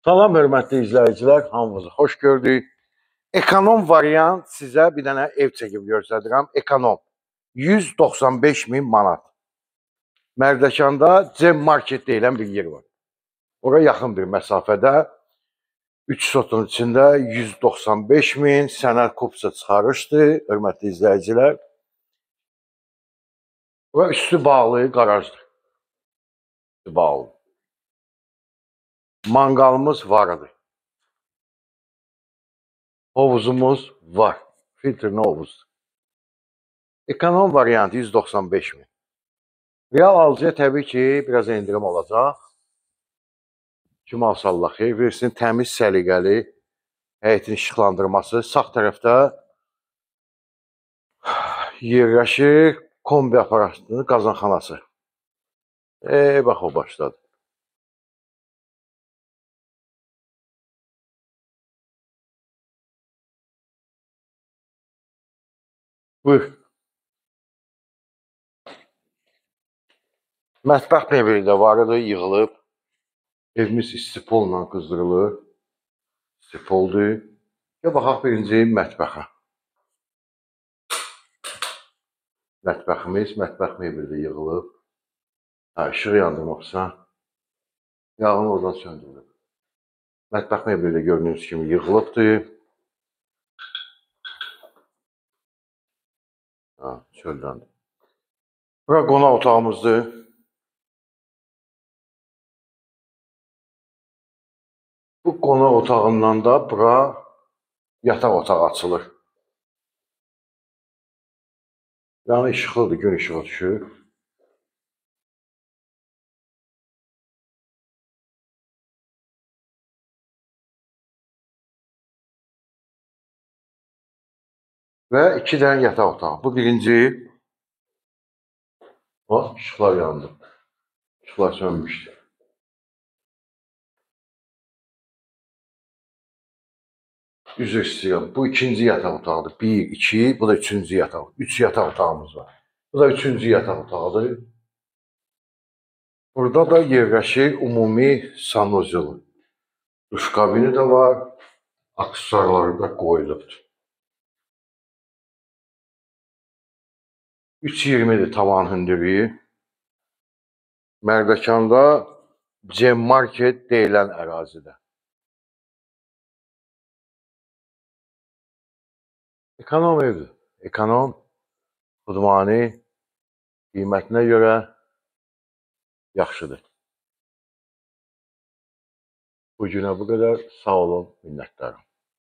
Salam hörmətli izləyicilər, hamınızı xoş gördük. Ekonom variant sizə bir dənə ev çəkib göstərirəm. Ekonom 195 min manat. Mərdəkanda Cem Market deyilən bir yer var. Ora yaxın bir məsafədə 3 sotun içində 195 min sənəd kupça çıxarışdı, hörmətli izləyicilər. Ora üstü bağlı qarajdır. Üstü bağlı. Manqalımız vardı. Hovuzumuz var. Filtrli hovuz. Ekonom variantı 195 min. Real alıcıya təbii ki, biraz endirim olacaq. Kim alsa Allah xeyir versin. Təmiz, səliqəli, həyətin işıqlandırması. Sağ tərəfdə yerləşir kombi aparatının qazanxanası. Bax o başladı. Buyur. Mətbəx mebeli də var idi, yığılıb. Evimiz istipolla qızdırılır. İstipoldur. Baxaq birinci mətbəxə. Mətbəximiz, mətbəx mebeli də yığılıb. İşıq yandırmaqsa, yağını oradan söndürülür. Mətbəx mebeli də gördüyünüz kimi yığılıbdır. Çölləndi. Bura qonaq otağımızdır. Bu qonaq otağından da bura yataq otağı açılır. Yəni işıqlıdır, gün işığı düşür. Və 2 dənə yataq otağı. Bu birinci. Bax, işıqlar yandı. İşıqlar sönmüşdür. Üzr istəyirəm. Bu ikinci yataq otağıdır. 1, 2, bu da üçüncü yataq. 3 yataq otağımız var. Bu da üçüncü yataq otağıdır. Burada da yerləşir ümumi sanuzel. Duş kabini də var. Aksesuarları da qoyulubdur. 3.20'dir tavan hündürlüyü. Mərdəkanda Cem Market deyilən ərazidə. Ekonom evdir. Ekonom, xudmani, qiymətinə görə yaxşıdır. Bu günə bu qədər. Sağ olun, minnətdarım.